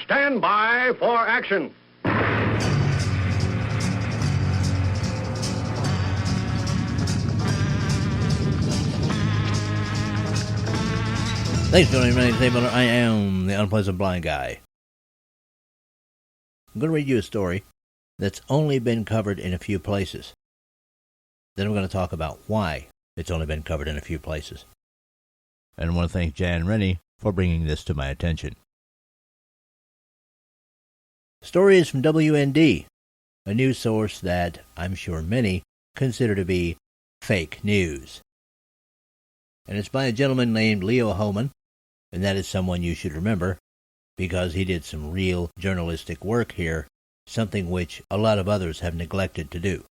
Stand by for action. Thanks for joining me. My name's Dave Miller. I am the Unpleasant Blind Guy. I'm going to read you a story that's only been covered in a few places. Then I'm going to talk about why it's only been covered in a few places. And I want to thank Jan Rennie for bringing this to my attention. The story is from WND, a news source that I'm sure many consider to be fake news. And it's by a gentleman named Leo Hohmann, and that is someone you should remember because he did some real journalistic work here, something which a lot of others have neglected to do.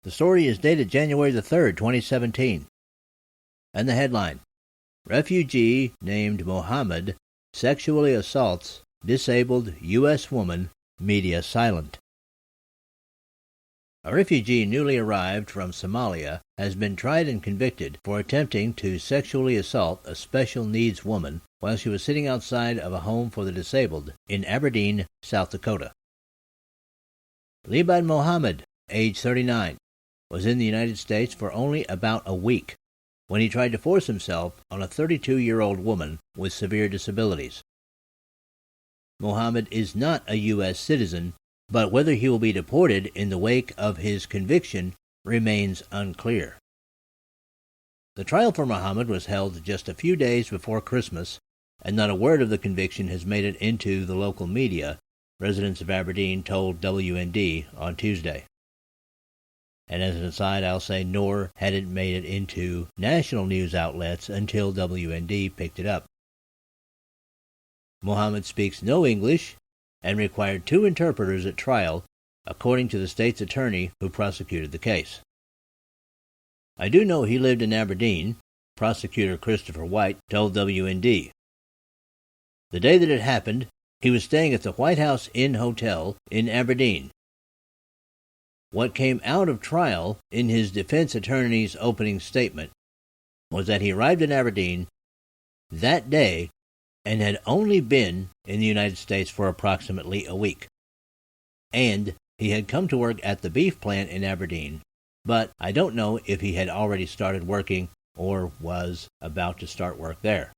The story is dated January the 3rd, 2017. And the headline, Refugee named Mohammed sexually assaults disabled U.S. woman, media silent. A refugee newly arrived from Somalia has been tried and convicted for attempting to sexually assault a special needs woman while she was sitting outside of a home for the disabled in Aberdeen, South Dakota. Liban Mohammed, age 39, was in the United States for only about a week when he tried to force himself on a 32-year-old woman with severe disabilities. Mohammed is not a U.S. citizen, but whether he will be deported in the wake of his conviction remains unclear. The trial for Mohammed was held just a few days before Christmas, and not a word of the conviction has made it into the local media, residents of Aberdeen told WND on Tuesday. And as an aside, I'll say nor had it made it into national news outlets until WND picked it up. Mohammed speaks no English and required 2 interpreters at trial, according to the state's attorney who prosecuted the case. I do know he lived in Aberdeen, prosecutor Christopher White told WND. The day that it happened, he was staying at the White House Inn Hotel in Aberdeen. What came out of trial in his defense attorney's opening statement was that he arrived in Aberdeen that day and had only been in the United States for approximately a week. And he had come to work at the beef plant in Aberdeen, but I don't know if he had already started working or was about to start work there.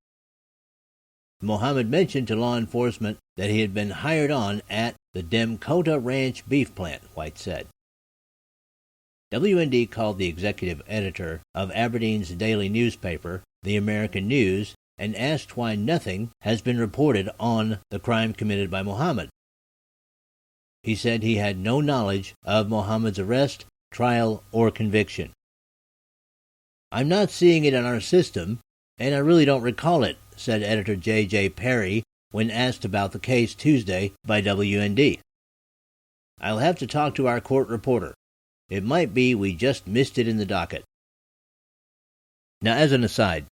Mohammed mentioned to law enforcement that he had been hired on at the Demkota Ranch beef plant, White said. WND called the executive editor of Aberdeen's daily newspaper, The American News, and asked why nothing has been reported on the crime committed by Mohammed. He said he had no knowledge of Mohammed's arrest, trial, or conviction. I'm not seeing it in our system, and I really don't recall it, said editor J.J. Perry when asked about the case Tuesday by WND. I'll have to talk to our court reporter. It might be we just missed it in the docket. Now, as an aside,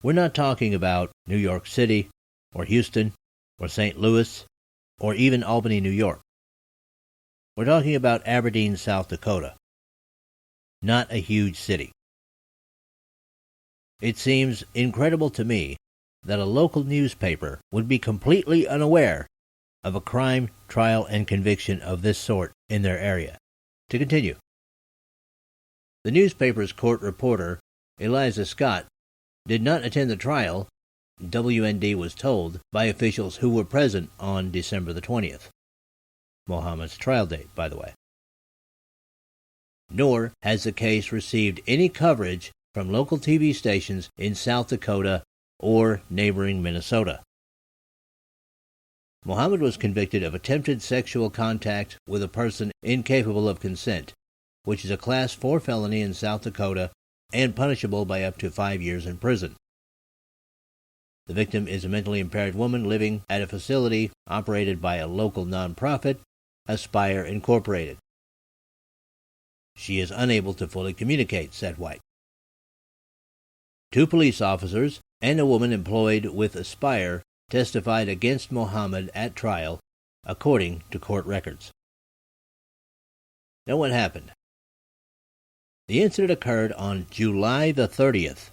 we're not talking about New York City, or Houston, or St. Louis, or even Albany, New York. We're talking about Aberdeen, South Dakota. Not a huge city. It seems incredible to me that a local newspaper would be completely unaware of a crime, trial, and conviction of this sort in their area. To continue, the newspaper's court reporter, Eliza Scott, did not attend the trial, WND was told by officials who were present on December the 20th, Mohammed's trial date, by the way. Nor has the case received any coverage from local TV stations in South Dakota or neighboring Minnesota. Mohammed was convicted of attempted sexual contact with a person incapable of consent, which is a Class 4 felony in South Dakota and punishable by up to 5 years in prison. The victim is a mentally impaired woman living at a facility operated by a local nonprofit, Aspire Incorporated. She is unable to fully communicate, said White. 2 police officers and a woman employed with Aspire testified against Mohammed at trial, according to court records. Now what happened? The incident occurred on July the 30th,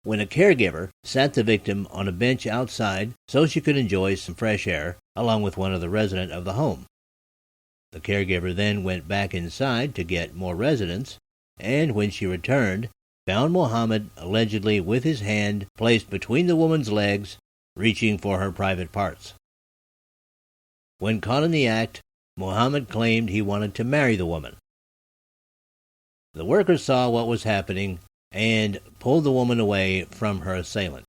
when a caregiver sat the victim on a bench outside so she could enjoy some fresh air along with one other resident of the home. The caregiver then went back inside to get more residents, and when she returned, found Muhammad allegedly with his hand placed between the woman's legs, reaching for her private parts. When caught in the act, Muhammad claimed he wanted to marry the woman. The workers saw what was happening and pulled the woman away from her assailant.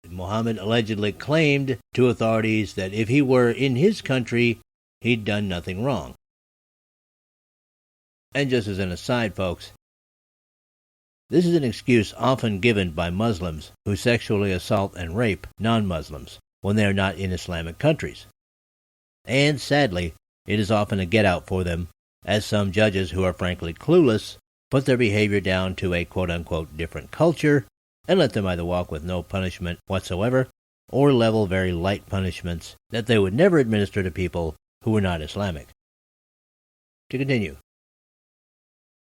Muhammad allegedly claimed to authorities that if he were in his country, he'd done nothing wrong. And just as an aside, folks, this is an excuse often given by Muslims who sexually assault and rape non-Muslims when they are not in Islamic countries. And sadly, it is often a get-out for them, as some judges who are frankly clueless put their behavior down to a quote-unquote different culture and let them either walk with no punishment whatsoever or level very light punishments that they would never administer to people who were not Islamic. To continue,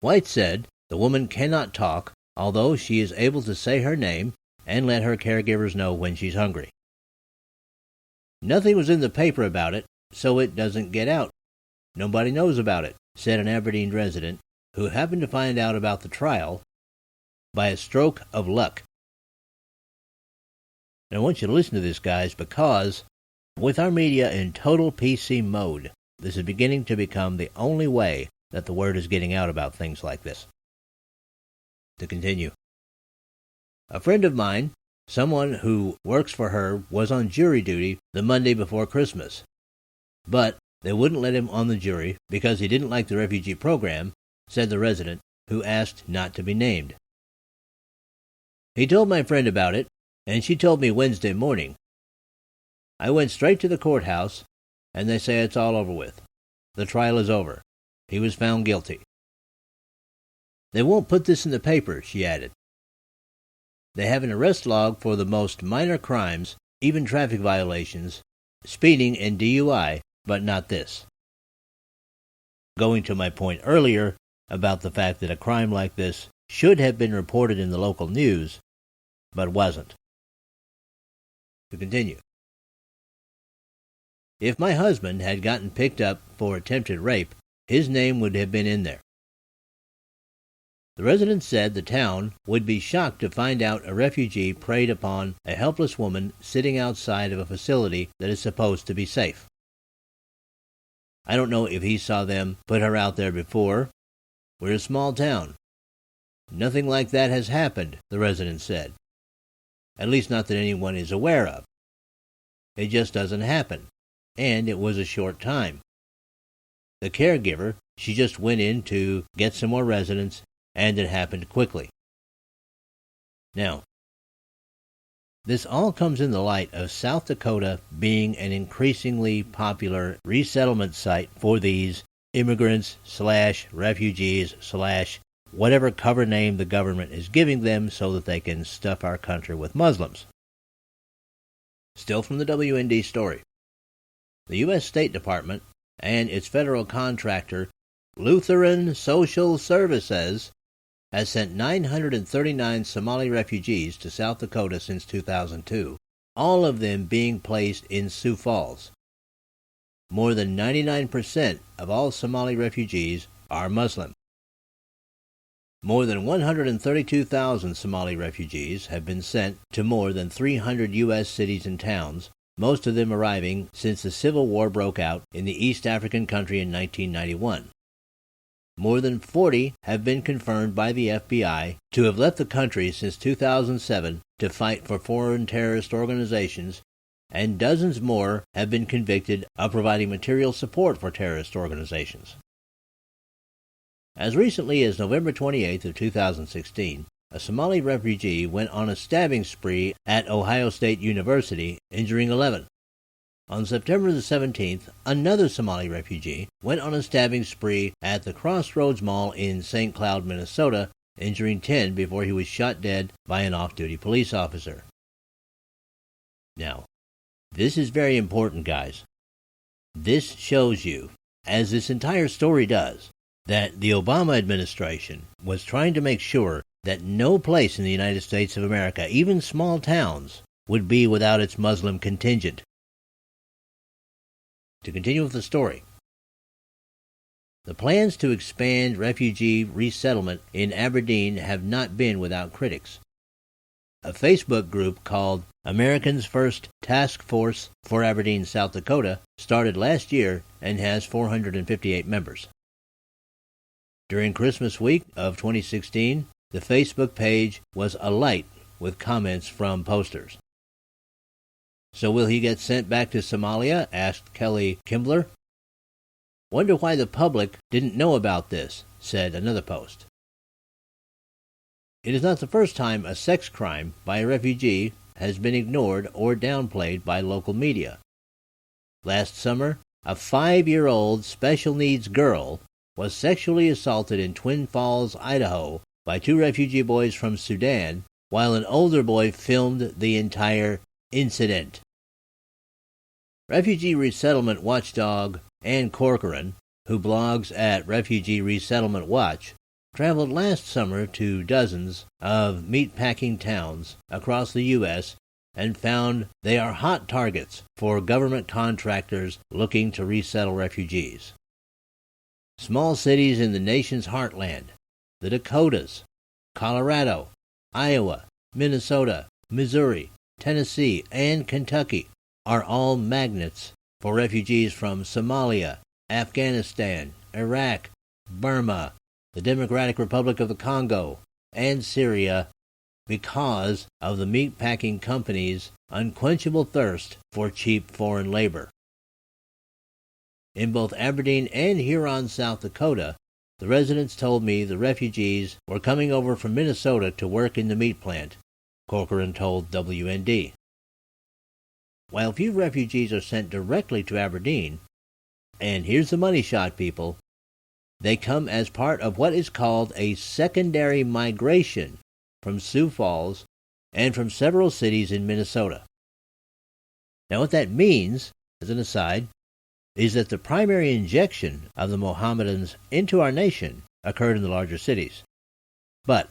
White said the woman cannot talk, although she is able to say her name and let her caregivers know when she's hungry. Nothing was in the paper about it, so it doesn't get out. Nobody knows about it, said an Aberdeen resident who happened to find out about the trial by a stroke of luck. And I want you to listen to this, guys, because with our media in total PC mode, this is beginning to become the only way that the word is getting out about things like this. To continue, a friend of mine, someone who works for her, was on jury duty the Monday before Christmas, but they wouldn't let him on the jury because he didn't like the refugee program, said the resident, who asked not to be named. He told my friend about it, and she told me Wednesday morning. I went straight to the courthouse, and they say it's all over with. The trial is over. He was found guilty. They won't put this in the paper, she added. They have an arrest log for the most minor crimes, even traffic violations, speeding and DUI, but not this. Going to my point earlier about the fact that a crime like this should have been reported in the local news, but wasn't. To continue. If my husband had gotten picked up for attempted rape, his name would have been in there. The residents said the town would be shocked to find out a refugee preyed upon a helpless woman sitting outside of a facility that is supposed to be safe. I don't know if he saw them put her out there before. We're a small town. Nothing like that has happened, the resident said. At least not that anyone is aware of. It just doesn't happen, and it was a short time. The caregiver, she just went in to get some more residents, and it happened quickly. Now, this all comes in the light of South Dakota being an increasingly popular resettlement site for these immigrants / refugees / whatever cover name the government is giving them so that they can stuff our country with Muslims. Still from the WND story. The U.S. State Department and its federal contractor, Lutheran Social Services, has sent 939 Somali refugees to South Dakota since 2002, all of them being placed in Sioux Falls. More than 99% of all Somali refugees are Muslim. More than 132,000 Somali refugees have been sent to more than 300 U.S. cities and towns, most of them arriving since the civil war broke out in the East African country in 1991. More than 40 have been confirmed by the FBI to have left the country since 2007 to fight for foreign terrorist organizations, and dozens more have been convicted of providing material support for terrorist organizations. As recently as November 28th of 2016, a Somali refugee went on a stabbing spree at Ohio State University, injuring 11. On September the 17th, another Somali refugee went on a stabbing spree at the Crossroads Mall in St. Cloud, Minnesota, injuring 10 before he was shot dead by an off-duty police officer. Now, this is very important, guys. This shows you, as this entire story does, that the Obama administration was trying to make sure that no place in the United States of America, even small towns, would be without its Muslim contingent. To continue with the story, the plans to expand refugee resettlement in Aberdeen have not been without critics. A Facebook group called Americans First Task Force for Aberdeen, South Dakota, started last year and has 458 members. During Christmas week of 2016, the Facebook page was alight with comments from posters. "So will he get sent back to Somalia?" asked Kelly Kimbler. "Wonder why the public didn't know about this," said another post. It is not the first time a sex crime by a refugee has been ignored or downplayed by local media. Last summer, a 5-year-old special needs girl was sexually assaulted in Twin Falls, Idaho, by 2 refugee boys from Sudan, while an older boy filmed the entire incident. Refugee resettlement watchdog Ann Corcoran, who blogs at Refugee Resettlement Watch, traveled last summer to dozens of meatpacking towns across the U.S. and found they are hot targets for government contractors looking to resettle refugees. Small cities in the nation's heartland, the Dakotas, Colorado, Iowa, Minnesota, Missouri, Tennessee, and Kentucky are all magnets for refugees from Somalia, Afghanistan, Iraq, Burma, the Democratic Republic of the Congo, and Syria because of the meatpacking companies' unquenchable thirst for cheap foreign labor. In both Aberdeen and Huron, South Dakota, the residents told me the refugees were coming over from Minnesota to work in the meat plant, Corcoran told WND. While few refugees are sent directly to Aberdeen, and here's the money shot, people, they come as part of what is called a secondary migration from Sioux Falls and from several cities in Minnesota. Now what that means, as an aside, is that the primary injection of the Mohammedans into our nation occurred in the larger cities. But,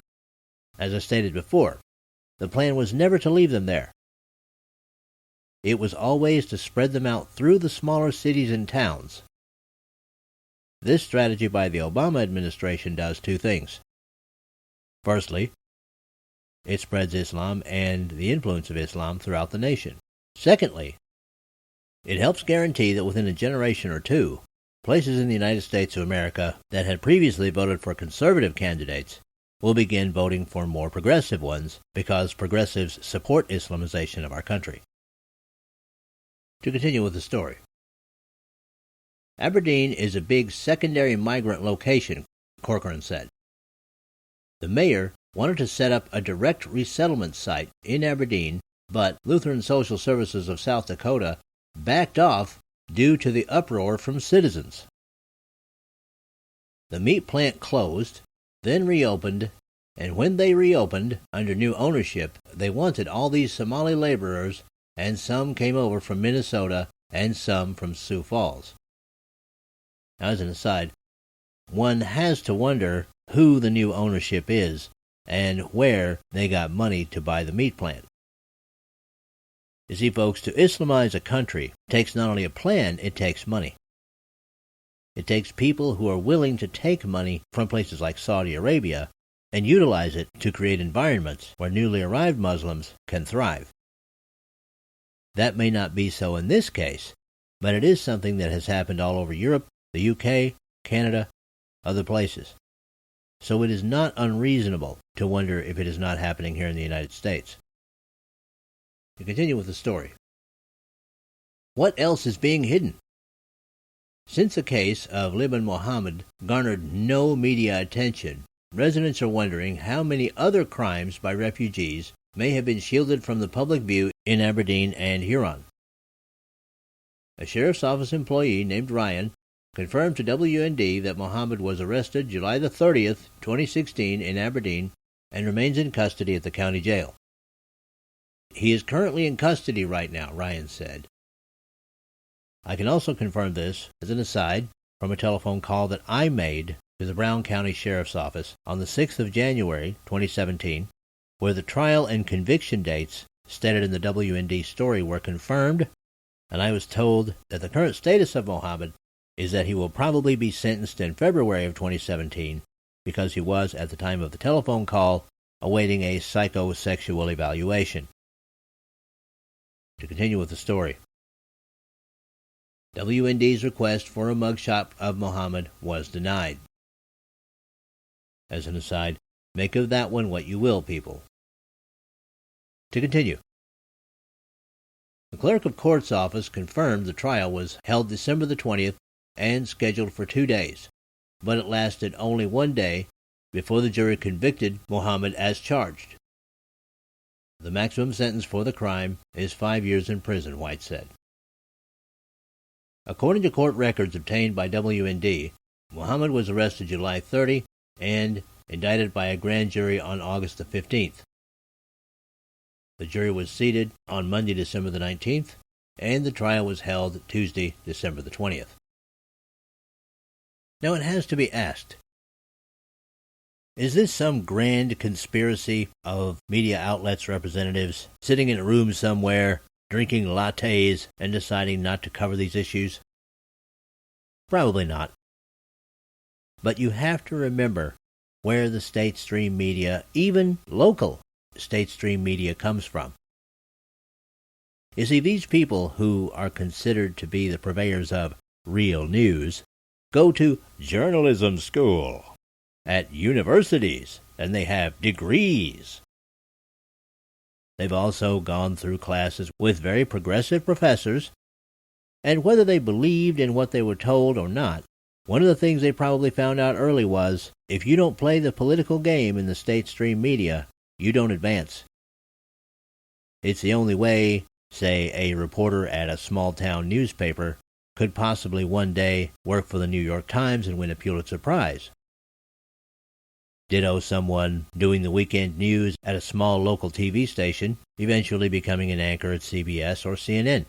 as I stated before, the plan was never to leave them there. It was always to spread them out through the smaller cities and towns. This strategy by the Obama administration does 2 things. Firstly, it spreads Islam and the influence of Islam throughout the nation. Secondly, it helps guarantee that within a generation or 2, places in the United States of America that had previously voted for conservative candidates will begin voting for more progressive ones because progressives support Islamization of our country. To continue with the story, Aberdeen is a big secondary migrant location, Corcoran said. The mayor wanted to set up a direct resettlement site in Aberdeen, but Lutheran Social Services of South Dakota backed off due to the uproar from citizens. The meat plant closed, then reopened, and when they reopened under new ownership, they wanted all these Somali laborers, and some came over from Minnesota and some from Sioux Falls. Now, as an aside, one has to wonder who the new ownership is and where they got money to buy the meat plant. You see, folks, to Islamize a country takes not only a plan, it takes money. It takes people who are willing to take money from places like Saudi Arabia and utilize it to create environments where newly arrived Muslims can thrive. That may not be so in this case, but it is something that has happened all over Europe, the UK, Canada, other places. So it is not unreasonable to wonder if it is not happening here in the United States. To continue with the story, what else is being hidden? Since the case of Liban Mohammed garnered no media attention, residents are wondering how many other crimes by refugees may have been shielded from the public view in Aberdeen and Huron. A sheriff's office employee named Ryan confirmed to WND that Mohammed was arrested July the 30th, 2016 in Aberdeen and remains in custody at the county jail. He is currently in custody right now, Ryan said. I can also confirm this, as an aside, from a telephone call that I made to the Brown County Sheriff's Office on the 6th of January, 2017, where the trial and conviction dates stated in the WND story were confirmed, and I was told that the current status of Mohammed is that he will probably be sentenced in February of 2017 because he was, at the time of the telephone call, awaiting a psychosexual evaluation. To continue with the story, WND's request for a mugshot of Mohammed was denied. As an aside, make of that one what you will, people. To continue, the Clerk of Court's office confirmed the trial was held December the 20th and scheduled for 2 days, but it lasted only 1 day before the jury convicted Mohammed as charged. The maximum sentence for the crime is 5 years in prison, White said. According to court records obtained by WND, Mohammed was arrested July 30 and indicted by a grand jury on August the 15th. The jury was seated on Monday, December the 19th, and the trial was held Tuesday, December the 20th. Now it has to be asked, is this some grand conspiracy of media outlets' representatives sitting in a room somewhere, drinking lattes, and deciding not to cover these issues? Probably not. But you have to remember where the state stream media, even local state stream media, comes from. You see, these people who are considered to be the purveyors of real news go to journalism school at universities, and they have degrees. They've also gone through classes with very progressive professors, and whether they believed in what they were told or not, one of the things they probably found out early was, if you don't play the political game in the state stream media, you don't advance. It's the only way, say, a reporter at a small-town newspaper could possibly one day work for the New York Times and win a Pulitzer Prize. Ditto someone doing the weekend news at a small local TV station, eventually becoming an anchor at CBS or CNN.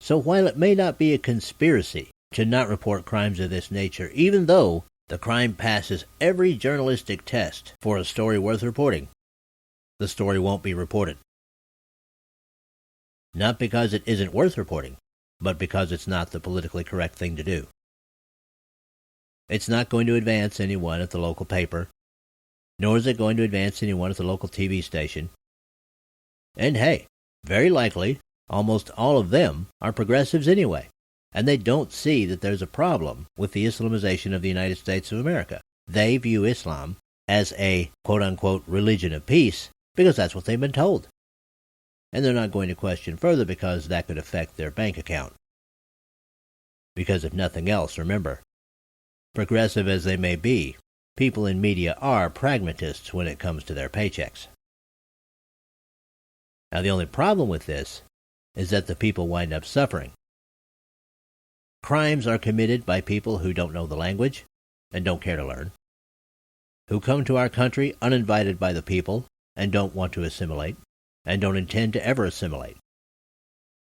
So while it may not be a conspiracy to not report crimes of this nature, even though the crime passes every journalistic test for a story worth reporting, the story won't be reported. Not because it isn't worth reporting, but because it's not the politically correct thing to do. It's not going to advance anyone at the local paper, nor is it going to advance anyone at the local TV station. And hey, very likely, almost all of them are progressives anyway, and they don't see that there's a problem with the Islamization of the United States of America. They view Islam as a quote-unquote religion of peace because that's what they've been told. And they're not going to question further because that could affect their bank account. Because if nothing else, remember, progressive as they may be, people in media are pragmatists when it comes to their paychecks. Now the only problem with this is that the people wind up suffering. Crimes are committed by people who don't know the language and don't care to learn, who come to our country uninvited by the people and don't want to assimilate, and don't intend to ever assimilate.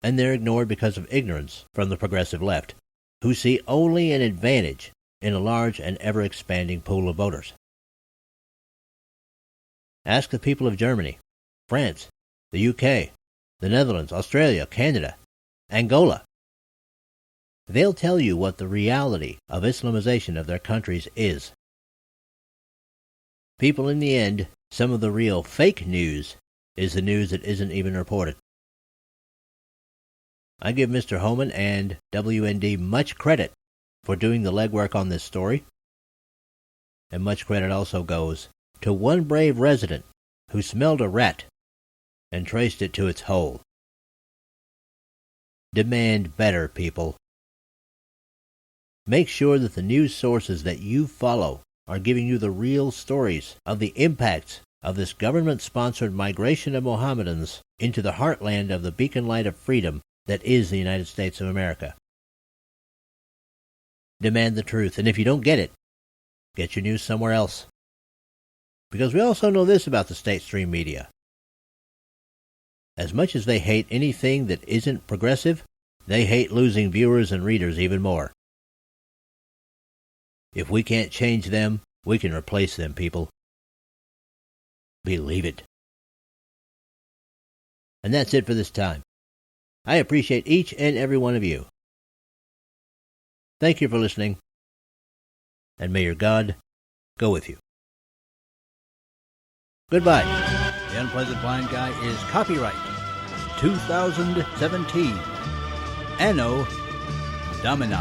And they're ignored because of ignorance from the progressive left, who see only an advantage in a large and ever-expanding pool of voters. Ask the people of Germany, France, the UK, the Netherlands, Australia, Canada, Angola. They'll tell you what the reality of Islamization of their countries is. People, in the end, some of the real fake news is the news that isn't even reported. I give Mr. Homan and WND much credit for doing the legwork on this story, and much credit also goes to one brave resident who smelled a rat and traced it to its hole. Demand better, people. Make sure that the news sources that you follow are giving you the real stories of the impacts of this government-sponsored migration of Mohammedans into the heartland of the beacon light of freedom that is the United States of America. Demand the truth, and if you don't get it, get your news somewhere else. Because we also know this about the state stream media. As much as they hate anything that isn't progressive, they hate losing viewers and readers even more. If we can't change them, we can replace them, people. Believe it. And that's it for this time. I appreciate each and every one of you. Thank you for listening, and may your God go with you. Goodbye. The Unpleasant Blind Guy is copyright 2017. Anno Domini.